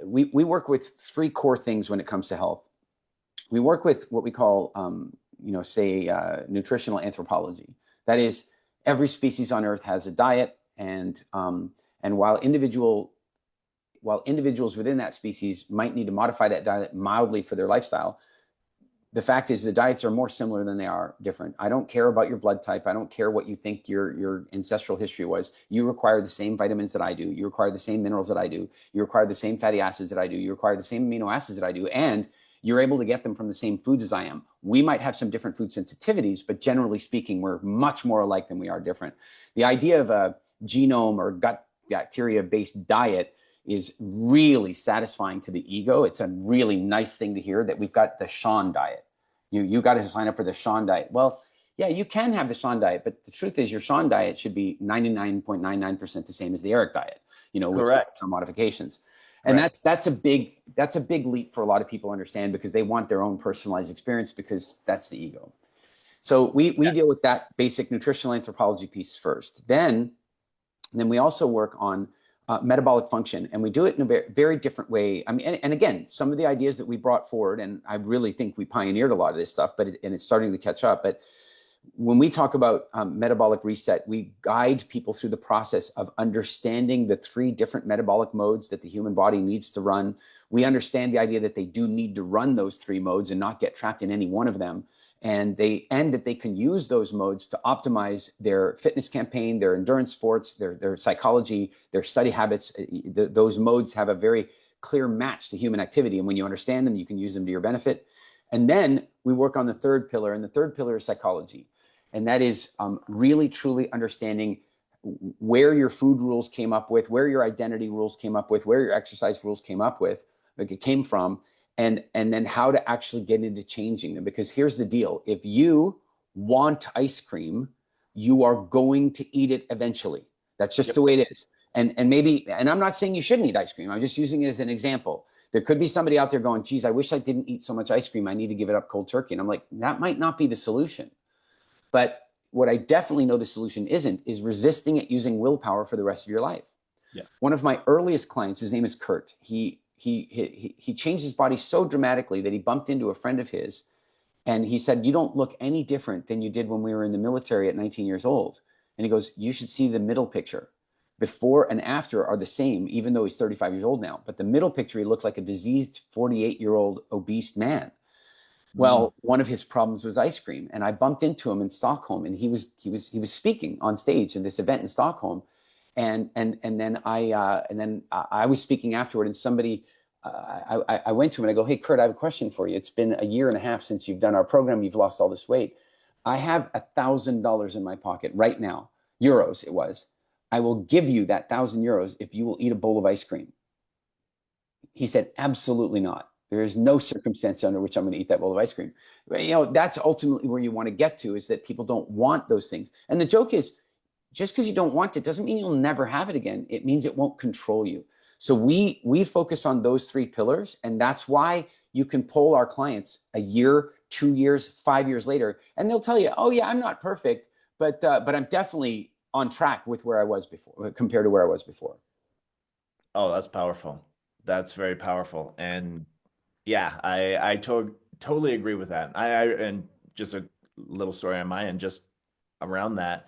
[SPEAKER 2] we work with 3 core things when it comes to health. We work with what we call, nutritional anthropology. That is, every species on Earth has a diet. And while individuals within that species might need to modify that diet mildly for their lifestyle, the fact is the diets are more similar than they are different. I don't care about your blood type. I don't care what you think your ancestral history was. You require the same vitamins that I do. You require the same minerals that I do. You require the same fatty acids that I do. You require the same amino acids that I do. And you're able to get them from the same foods as I am. We might have some different food sensitivities, but generally speaking, we're much more alike than we are different. The idea of a genome or gut bacteria-based diet is really satisfying to the ego. It's a really nice thing to hear that we've got the Sean diet. You got to sign up for the Sean diet. Well, yeah, you can have the Sean diet, but the truth is your Sean diet should be 99.99% the same as the Eric diet, with some modifications. And that's a big leap for a lot of people to understand, because they want their own personalized experience, because that's the ego. So we deal with that basic nutritional anthropology piece first. Then we also work on metabolic function, and we do it in a very, very different way. I mean, and again, some of the ideas that we brought forward, and I really think we pioneered a lot of this stuff, and it's starting to catch up. But when we talk about metabolic reset, we guide people through the process of understanding the 3 different metabolic modes that the human body needs to run. We understand the idea that they do need to run those 3 modes and not get trapped in any one of them. And that they can use those modes to optimize their fitness campaign, their endurance sports, their psychology, their study habits. Those modes have a very clear match to human activity. And when you understand them, you can use them to your benefit. And then we work on the 3rd pillar, and the 3rd pillar is psychology. And that is really, truly understanding where your food rules came up with, where your identity rules came up with, where your exercise rules came up with, like it came from, and then how to actually get into changing them. Because here's the deal. If you want ice cream, you are going to eat it eventually. That's just the way it is. And I'm not saying you shouldn't eat ice cream. I'm just using it as an example. There could be somebody out there going, geez, I wish I didn't eat so much ice cream. I need to give it up cold turkey. And I'm like, that might not be the solution. But what I definitely know the solution isn't is resisting it using willpower for the rest of your life. Yeah. One of my earliest clients, his name is Kurt. He changed his body so dramatically that he bumped into a friend of his, and he said, you don't look any different than you did when we were in the military at 19 years old. And he goes, you should see the middle picture. Before and after are the same, even though he's 35 years old now. But the middle picture, he looked like a diseased 48-year-old obese man. Well, one of his problems was ice cream, and I bumped into him in Stockholm, and he was speaking on stage in this event in Stockholm, and then I was speaking afterward, and somebody I went to him and I go, hey Kurt, I have a question for you. It's been a year and a half since you've done our program. You've lost all this weight. I have $1,000 in my pocket right now, euros it was. I will give you that 1,000 euros if you will eat a bowl of ice cream. He said, absolutely not. There is no circumstance under which I'm going to eat that bowl of ice cream. You know, that's ultimately where you want to get to, is that people don't want those things. And the joke is, just because you don't want it doesn't mean you'll never have it again. It means it won't control you. So we focus on those 3 pillars. And that's why you can poll our clients a year, 2 years, 5 years later, and they'll tell you, oh yeah, I'm not perfect, but I'm definitely on track with where I was before, compared to where I was before.
[SPEAKER 1] Oh, that's powerful. That's very powerful. And yeah, I totally agree with that. And just a little story on my end, just around that.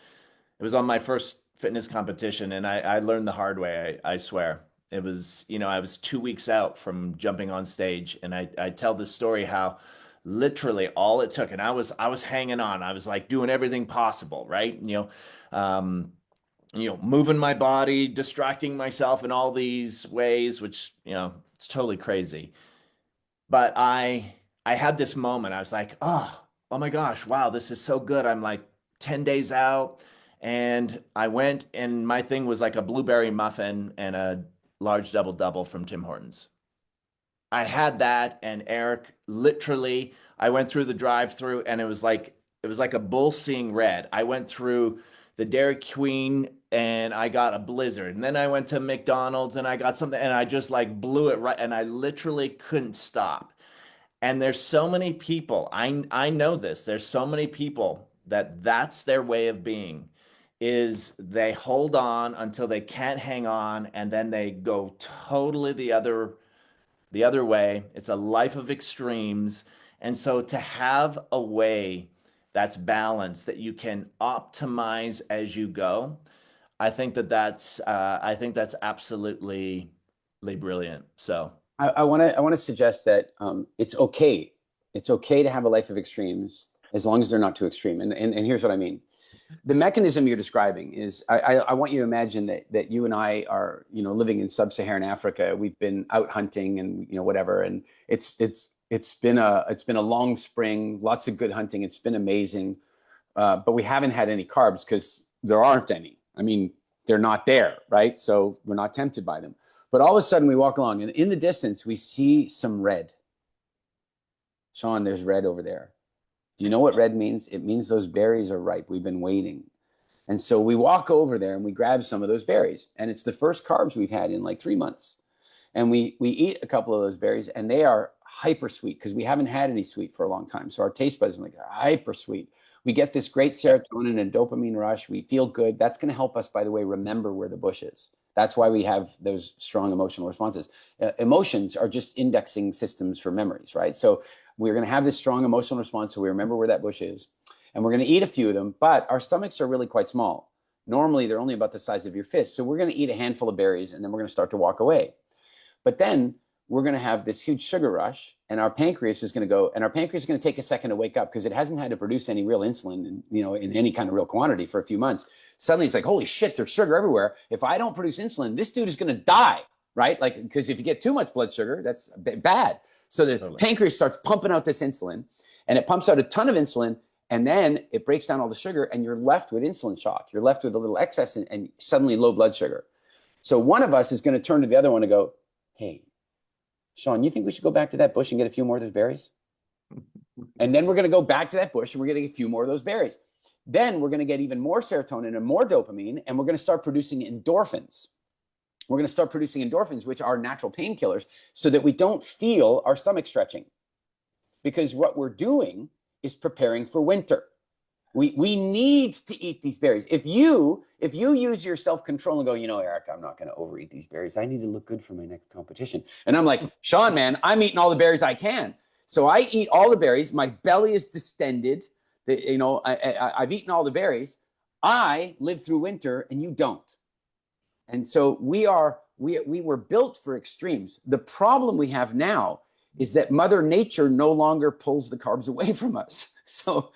[SPEAKER 1] It was on my first fitness competition, and I learned the hard way, I swear. It was, I was 2 weeks out from jumping on stage, and I tell this story how literally all it took, and I was hanging on. I was like doing everything possible, right? Moving my body, distracting myself in all these ways, which, it's totally crazy. But I had this moment. I was like, oh my gosh, wow, this is so good. I'm like 10 days out, and I went, and my thing was like a blueberry muffin and a large double from Tim Hortons. I had that, and Eric, literally, I went through the drive-through, and it was like a bull seeing red. I went through the Dairy Queen, and I got a blizzard, and then I went to McDonald's, and I got something, and I just like blew it right, and I literally couldn't stop. And there's so many people, I know this. There's so many people that's their way of being, is they hold on until they can't hang on, and then they go totally the other way. It's a life of extremes. And so to have a way that's balanced, that you can optimize as you go, I think that's absolutely brilliant. So
[SPEAKER 2] I want to suggest that it's okay. It's okay to have a life of extremes as long as they're not too extreme. And here's what I mean. The mechanism you're describing is, I want you to imagine that you and I are, living in sub-Saharan Africa. We've been out hunting and, whatever. And it's been a long spring, lots of good hunting. It's been amazing. But we haven't had any carbs because there aren't any. I mean, they're not there, right? So we're not tempted by them. But all of a sudden we walk along, and in the distance we see some red. Sean, there's red over there. Do you know what red means? It means those berries are ripe. We've been waiting. And so we walk over there and we grab some of those berries. And it's the first carbs we've had in like 3 months. And we eat a couple of those berries, and they are hyper sweet because we haven't had any sweet for a long time. So our taste buds are like hyper sweet. We get this great serotonin and dopamine rush. We feel good. That's going to help us, by the way, remember where the bush is. That's why we have those strong emotional responses. Emotions are just indexing systems for memories, right? So we're going to have this strong emotional response, so we remember where that bush is. and we're going to eat a few of them, but our stomachs are really quite small. Normally, they're only about the size of your fist. So we're going to eat a handful of berries, and then we're going to start to walk away. But then we're going to have this huge sugar rush, and our pancreas is going to go, and our pancreas is going to take a second to wake up because it hasn't had to produce any real insulin, in any kind of real quantity for a few months. Suddenly it's like, holy shit, there's sugar everywhere. If I don't produce insulin, this dude is going to die, right? Like, because if you get too much blood sugar, that's bad. So the pancreas starts pumping out this insulin, and it pumps out a ton of insulin, and then it breaks down all the sugar, and you're left with insulin shock. You're left with a little excess and suddenly low blood sugar. So one of us is going to turn to the other one and go, hey, Sean, you think we should go back to that bush and get a few more of those berries? And then we're going to go back to that bush and we're going to get a few more of those berries. Then we're going to get even more serotonin and more dopamine, and we're going to start producing endorphins. We're going to start producing endorphins, which are natural painkillers, so that we don't feel our stomach stretching. Because what we're doing is preparing for winter. We need to eat these berries. If you use your self-control and go, Eric, I'm not going to overeat these berries. I need to look good for my next competition. And I'm like, Sean, man, I'm eating all the berries I can. So I eat all the berries. My belly is distended. I've eaten all the berries. I live through winter and you don't. And so we were built for extremes. The problem we have now is that Mother Nature no longer pulls the carbs away from us. So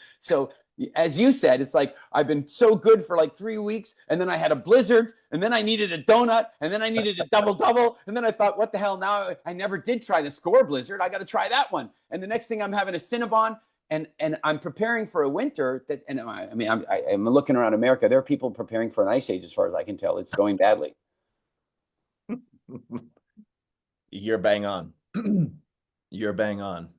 [SPEAKER 2] as you said, it's like, I've been so good for like 3 weeks, and then I had a blizzard, and then I needed a donut, and then I needed a double, and then I thought, what the hell, now I never did try the Score blizzard. I got to try that one. And the next thing I'm having a Cinnabon, and I'm preparing for a winter that, and I'm looking around America. There are people preparing for an ice age, as far as I can tell. It's going badly.
[SPEAKER 1] You're bang on. You're bang on.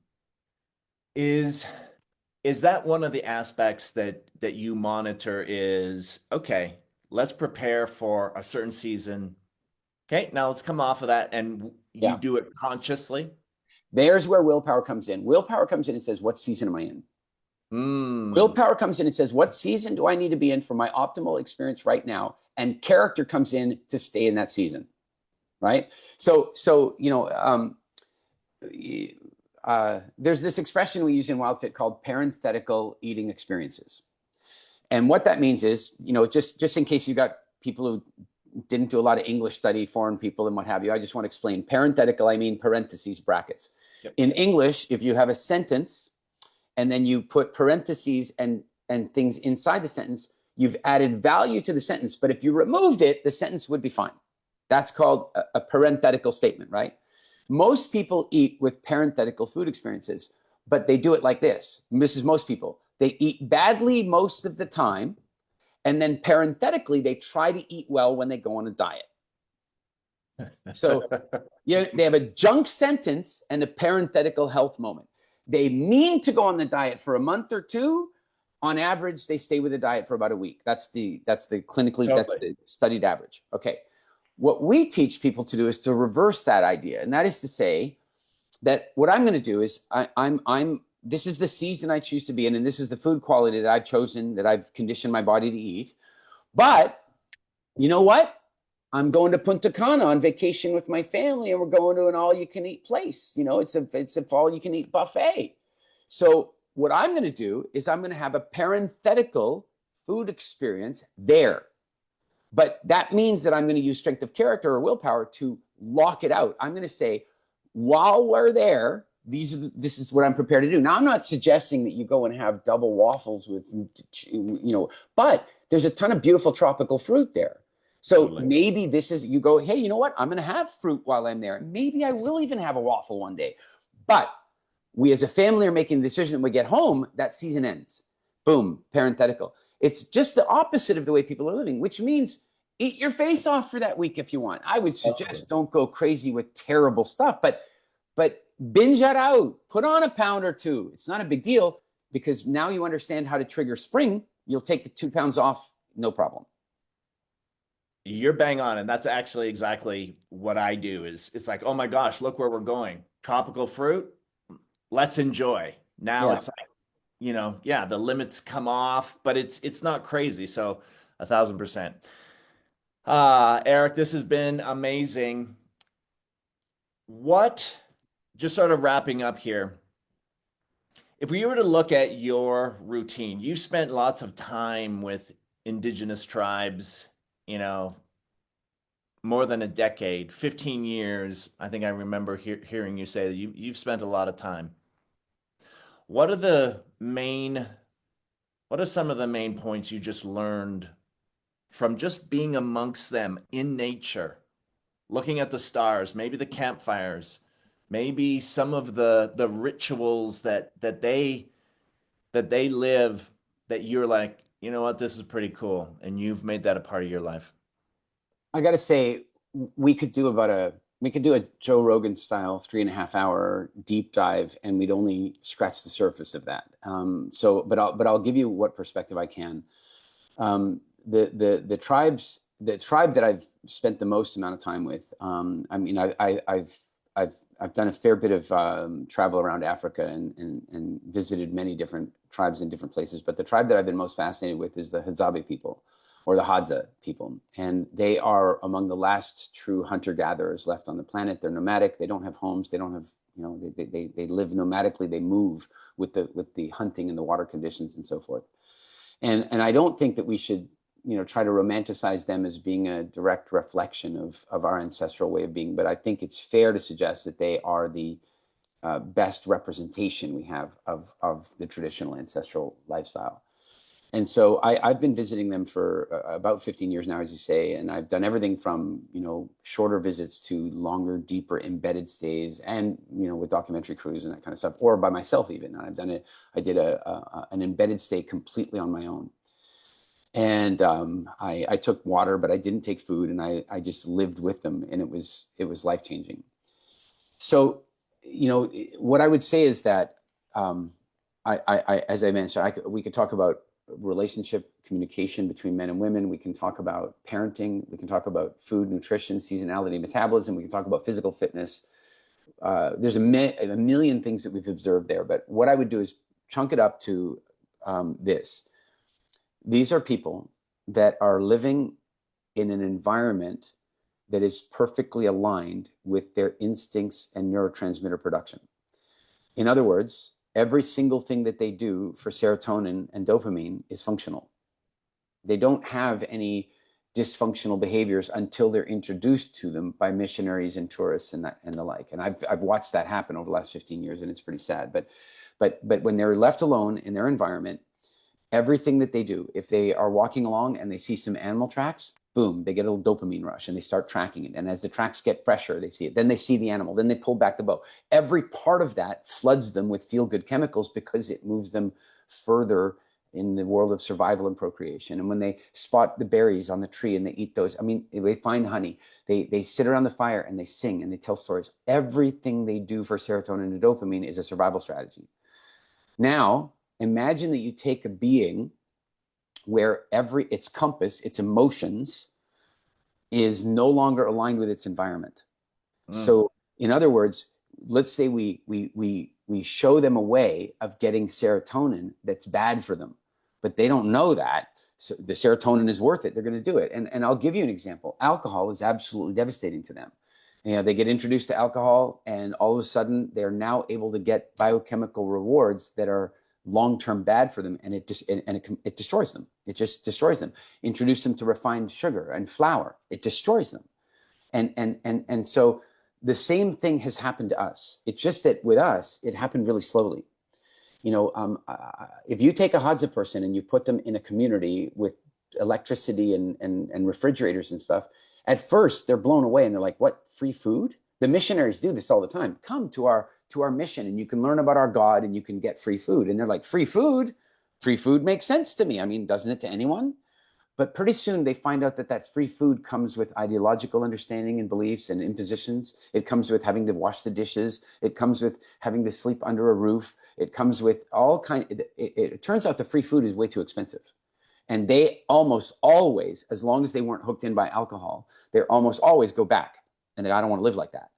[SPEAKER 1] Is that one of the aspects that you monitor is, okay, let's prepare for a certain season. Okay, now let's come off of that, and you do it consciously?
[SPEAKER 2] There's where willpower comes in. Willpower comes in and says, what season am I in? Willpower comes in and says, what season do I need to be in for my optimal experience right now? And character comes in to stay in that season, right? So there's this expression we use in WildFit called parenthetical eating experiences. And what that means is, just in case you got people who didn't do a lot of English study, foreign people and what have you, I just want to explain. Parenthetical, I mean parentheses, brackets. Yep. In English, if you have a sentence and then you put parentheses and things inside the sentence, you've added value to the sentence. But if you removed it, the sentence would be fine. That's called a parenthetical statement, right? Most people eat with parenthetical food experiences, but they do it like this. This is most people. They eat badly most of the time, and then parenthetically, they try to eat well when they go on a diet. So they have a junk sentence and a parenthetical health moment. They mean to go on the diet for a month or two. On average, they stay with the diet for about a week. That's the clinically, totally. That's the studied average. Okay. What we teach people to do is to reverse that idea. And that is to say that what I'm going to do is this is the season I choose to be in, and this is the food quality that I've chosen, that I've conditioned my body to eat. But you know what? I'm going to Punta Cana on vacation with my family, and we're going to an all-you-can-eat place. It's a all-you-can-eat buffet. So what I'm going to do is I'm going to have a parenthetical food experience there. But that means that I'm going to use strength of character or willpower to lock it out. I'm going to say, while we're there, this is what I'm prepared to do. Now, I'm not suggesting that you go and have double waffles with, but there's a ton of beautiful tropical fruit there. So totally. Maybe you go, hey, you know what? I'm going to have fruit while I'm there. Maybe I will even have a waffle one day. But we as a family are making the decision, and we get home, that season ends. Boom, parenthetical. It's just the opposite of the way people are living, which means eat your face off for that week if you want. I would suggest don't go crazy with terrible stuff, but binge that out. Put on a pound or two. It's not a big deal, because now you understand how to trigger spring. You'll take the 2 pounds off, no problem.
[SPEAKER 1] You're bang on, and that's actually exactly what I do. It's like, oh my gosh, look where we're going. Tropical fruit, let's enjoy. Now it's like, the limits come off, but it's not crazy. So 1,000%. Eric, this has been amazing. Just sort of wrapping up here, If we were to look at your routine, you spent lots of time with indigenous tribes, you know, more than a decade, 15 years. I think I remember hearing you say that you've spent a lot of time. What are the main, what are some of the main points you just learned from just being amongst them in nature, looking at the stars, maybe the campfires, maybe some of the rituals that they live that you're like, you know what, this is pretty cool, and you've made that a part of your life?
[SPEAKER 2] I got to say, we could do a Joe Rogan style 3.5 hour deep dive, and we'd only scratch the surface of that. But I'll give you what perspective I can. The tribe that I've spent the most amount of time with. I mean, I've done a fair bit of travel around Africa and visited many different tribes in different places. But the tribe that I've been most fascinated with is the Hadzabe people, or the Hadza people, and they are among the last true hunter-gatherers left on the planet. They're nomadic. They don't have homes. They don't have, they live nomadically. They move with the hunting and the water conditions and so forth. And I don't think that we should, try to romanticize them as being a direct reflection of our ancestral way of being. But I think it's fair to suggest that they are the best representation we have of the traditional ancestral lifestyle. And so I've been visiting them for about 15 years now, as you say, and I've done everything from, shorter visits to longer, deeper, embedded stays, and, with documentary crews and that kind of stuff, or by myself even. And I did an embedded stay completely on my own. And I took water, but I didn't take food, and I just lived with them, and it was life-changing. So, what I would say is that, as I mentioned, we could talk about relationship communication between men and women. We can talk about parenting. We can talk about food, nutrition, seasonality, metabolism. We can talk about physical fitness. There's a million things that we've observed there. But what I would do is chunk it up to this. These are people that are living in an environment that is perfectly aligned with their instincts and neurotransmitter production. In other words, every single thing that they do for serotonin and dopamine is functional. They don't have any dysfunctional behaviors until they're introduced to them by missionaries and tourists and the like. And I've watched that happen over the last 15 years, and it's pretty sad. But when they're left alone in their environment, everything that they do, if they are walking along and they see some animal tracks, boom, they get a little dopamine rush and they start tracking it. And as the tracks get fresher, they see it. Then they see the animal. Then they pull back the bow. Every part of that floods them with feel-good chemicals because it moves them further in the world of survival and procreation. And when they spot the berries on the tree and they eat those, I mean, they find honey, they sit around the fire and they sing and they tell stories. Everything they do for serotonin and dopamine is a survival strategy. Now, imagine that you take a being where its compass, its emotions, is no longer aligned with its environment. So, in other words, let's say we show them a way of getting serotonin that's bad for them, but they don't know that. So the serotonin is worth it. They're going to do it. And I'll give you an example. Alcohol is absolutely devastating to them. They get introduced to alcohol, and all of a sudden they're now able to get biochemical rewards that are long-term bad for them, and it destroys them. It just destroys them. Introduce them to refined sugar and flour, it destroys them. And so the same thing has happened to us. It's just that with us, it happened really slowly. If you take a Hadza person and you put them in a community with electricity and refrigerators and stuff, at first they're blown away and they're like, "What, free food?" The missionaries do this all the time. Come to our mission and you can learn about our God and you can get free food. And they're like, free food? Free food makes sense to me. I mean, doesn't it to anyone? But pretty soon they find out that free food comes with ideological understanding and beliefs and impositions. It comes with having to wash the dishes. It comes with having to sleep under a roof. It comes with all kinds. It turns out the free food is way too expensive. And they almost always, as long as they weren't hooked in by alcohol, they almost always go back. And I don't want to live like that.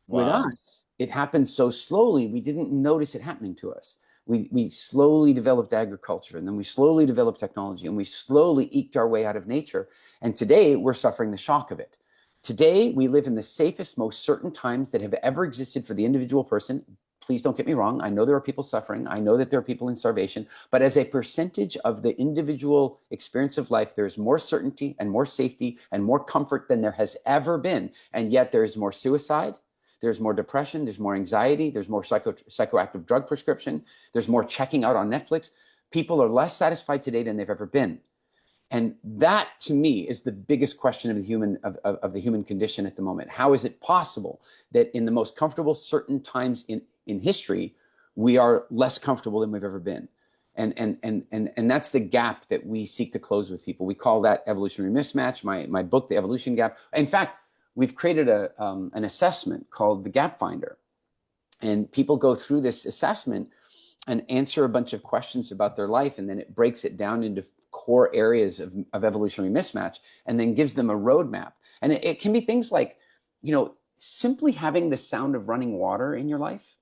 [SPEAKER 2] Wow. With us, it happened so slowly, we didn't notice it happening to us. We slowly developed agriculture, and then we slowly developed technology, and we slowly eked our way out of nature. And today, we're suffering the shock of it. Today, we live in the safest, most certain times that have ever existed for the individual person, please don't get me wrong. I know there are people suffering. I know that there are people in starvation. But as a percentage of the individual experience of life, there's more certainty and more safety and more comfort than there has ever been. And yet there's more suicide. There's more depression. There's more anxiety. There's more psychoactive drug prescription. There's more checking out on Netflix. People are less satisfied today than they've ever been. And that, to me, is the biggest question of the human condition at the moment. How is it possible that in the most comfortable, certain times in history, we are less comfortable than we've ever been? And that's the gap that we seek to close with people. We call that evolutionary mismatch. My book, The Evolution Gap. In fact, we've created an assessment called the Gap Finder. And people go through this assessment and answer a bunch of questions about their life, and then it breaks it down into core areas of evolutionary mismatch, and then gives them a roadmap. And it can be things like, simply having the sound of running water in your life,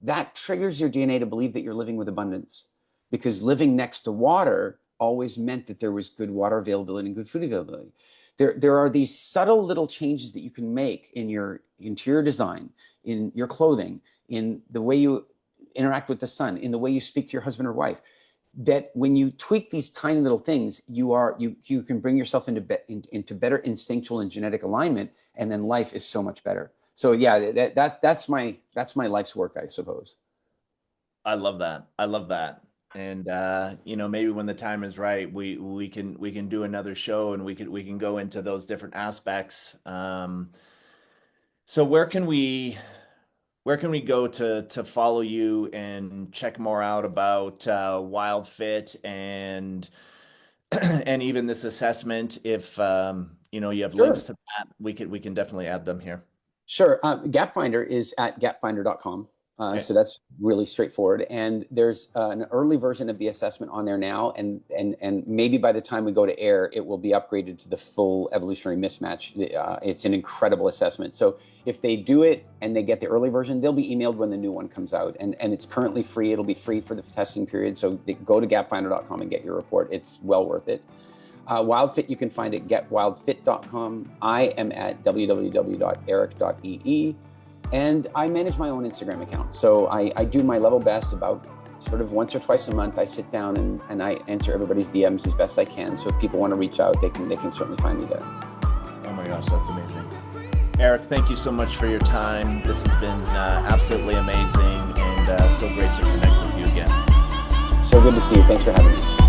[SPEAKER 2] that triggers your DNA to believe that you're living with abundance, because living next to water always meant that there was good water availability and good food availability. There are these subtle little changes that you can make in your interior design, in your clothing, in the way you interact with the sun, in the way you speak to your husband or wife, that when you tweak these tiny little things, you can bring yourself into better instinctual and genetic alignment, and then life is so much better. So yeah, that's my life's work, I suppose.
[SPEAKER 1] I love that. I love that. And maybe when the time is right, we can do another show, and we can go into those different aspects. So where can we go to follow you and check more out about WildFit and and even this assessment? If you have links to that, we can definitely add them here.
[SPEAKER 2] Sure. Gap Finder is at gapfinder.com.
[SPEAKER 1] Okay.
[SPEAKER 2] So that's really straightforward. And there's an early version of the assessment on there now. And maybe by the time we go to air, it will be upgraded to the full evolutionary mismatch. It's an incredible assessment. So if they do it and they get the early version, they'll be emailed when the new one comes out. And it's currently free. It'll be free for the testing period. So go to gapfinder.com and get your report. It's well worth it. WildFit, you can find at getwildfit.com. I am at www.eric.ee. And I manage my own Instagram account. So I do my level best about sort of once or twice a month. I sit down and I answer everybody's DMs as best I can. So if people want to reach out, they can certainly find me there.
[SPEAKER 1] Oh my gosh, that's amazing. Eric, thank you so much for your time. This has been absolutely amazing, and so great to connect with you again.
[SPEAKER 2] So good to see you. Thanks for having me.